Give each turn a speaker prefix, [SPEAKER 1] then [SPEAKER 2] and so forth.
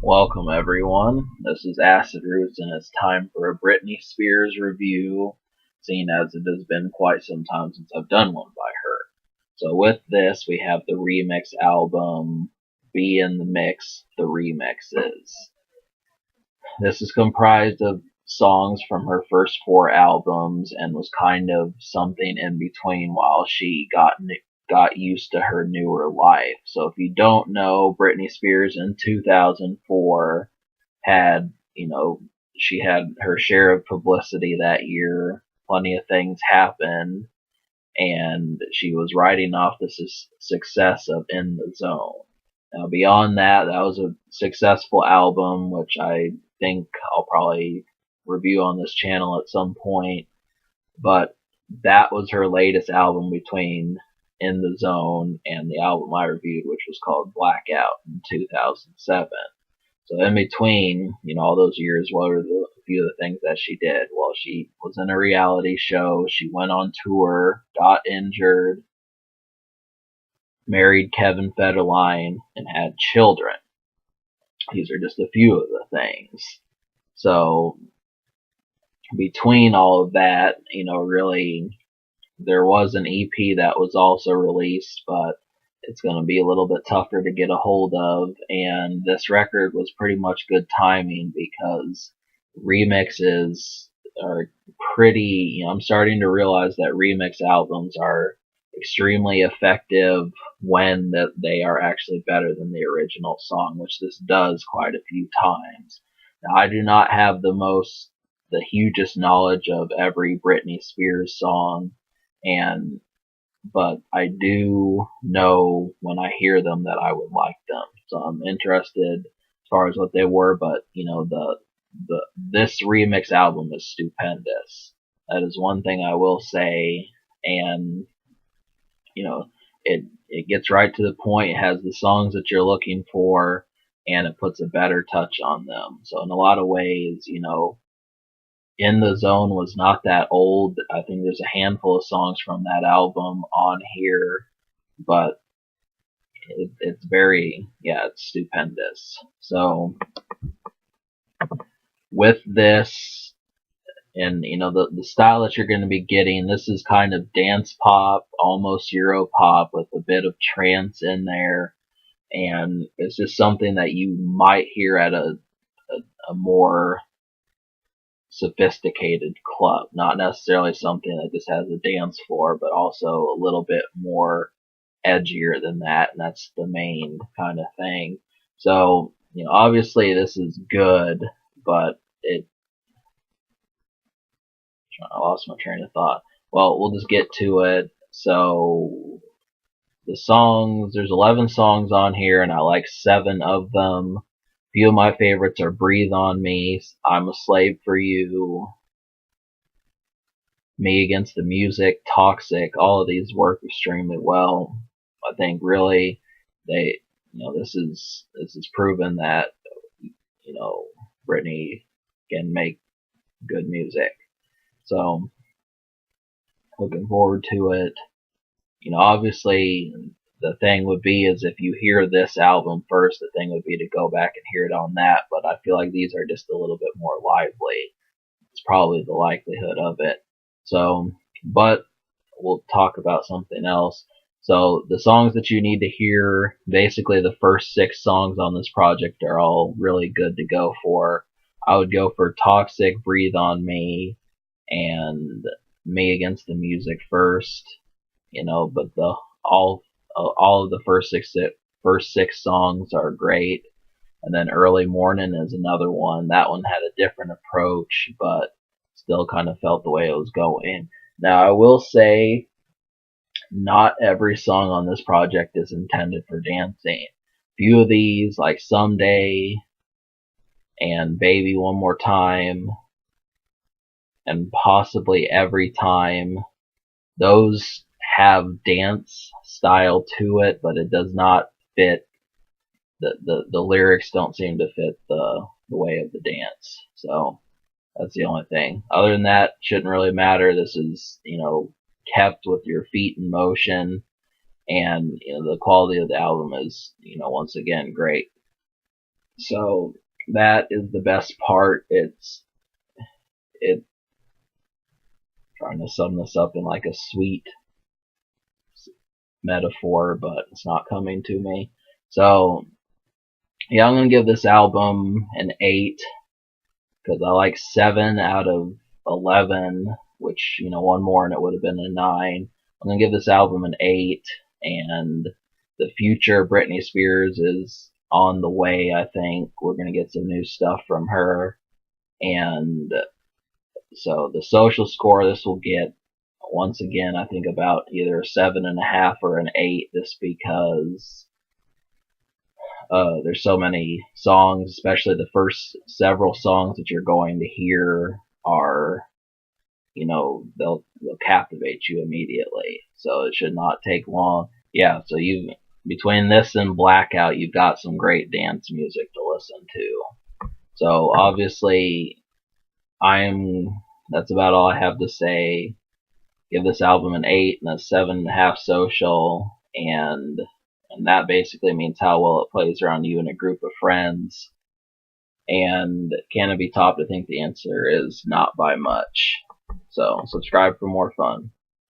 [SPEAKER 1] Welcome everyone. This is Acid Roots and it's time for a Britney Spears review, seeing as it has been quite some time since I've done one by her. So with this we have the remix album Be in the Mix, the Remixes. This is comprised of songs from her first four albums and was kind of something in between while she got used to her newer life. So if you don't know, Britney Spears in 2004 had, she had her share of publicity that year. Plenty of things happened, and she was riding off the success of In the Zone. Now, beyond that, that was a successful album, which I think I'll probably review on this channel at some point. But that was her latest album between In the Zone and the album I reviewed, which was called Blackout in 2007. So in between, all those years, what were a few of the things that she did? Well, she was in a reality show. She went on tour, got injured, married Kevin Federline, and had children. These are just a few of the things. So between all of that, really, there was an EP that was also released, but it's going to be a little bit tougher to get a hold of. And this record was pretty much good timing because remixes are pretty, I'm starting to realize that remix albums are extremely effective when that they are actually better than the original song, which this does quite a few times. Now, I do not have the hugest knowledge of every Britney Spears song, and but I do know when I hear them that I would like them. So I'm interested as far as what they were, but the this remix album is stupendous. That is one thing I will say, and you know it gets right to the point. It has the songs that you're looking for, and it puts a better touch on them. So in a lot of ways, in the Zone was not that old. I think there's a handful of songs from that album on here, but it's very, yeah, it's stupendous. So with this, and the style that you're going to be getting, this is kind of dance pop, almost Euro pop with a bit of trance in there, and it's just something that you might hear at a more sophisticated club, not necessarily something that just has a dance floor, but also a little bit more edgier than that, and that's the main kind of thing. So, obviously this is good, but I lost my train of thought. Well, we'll just get to it. So, the songs, there's 11 songs on here, and I like 7 of them. A few of my favorites are Breathe on Me, I'm a Slave for You, Me Against the Music, Toxic. All of these work extremely well. I think really they, this is proven that, you know, Britney can make good music. So looking forward to it. Obviously the thing would be is if you hear this album first, the thing would be to go back and hear it on that. But I feel like these are just a little bit more lively. It's probably the likelihood of it. So, but we'll talk about something else. So the songs that you need to hear, basically the first 6 songs on this project are all really good to go for. I would go for Toxic, Breathe on Me, and Me Against the Music first. But all of the first six songs are great. And then Early Morning is another one. That one had a different approach, but still kind of felt the way it was going. Now, I will say, not every song on this project is intended for dancing. Few of these, like Someday and Baby One More Time, and possibly Every Time, those have dance style to it, but it does not fit. The lyrics don't seem to fit the way of the dance. So that's the only thing. Other than that, shouldn't really matter. This is, kept with your feet in motion, and the quality of the album is, once again, great. So that is the best part. It trying to sum this up in like a sweet metaphor, but it's not coming to me. So yeah, I'm gonna give this album an 8 because I like 7 out of 11, which, one more and it would have been a 9. I'm gonna give this album an 8, and the future Britney Spears is on the way. I think we're gonna get some new stuff from her, and so the social score this will get, once again, I think about either a 7.5 or an 8, just because there's so many songs, especially the first several songs that you're going to hear are, they'll captivate you immediately. So it should not take long. Yeah, so you between this and Blackout, you've got some great dance music to listen to. So obviously, I'm that's about all I have to say. Give this album an 8 and a 7.5 social, and that basically means how well it plays around you in a group of friends. And can it be topped? I think the answer is not by much. So subscribe for more fun.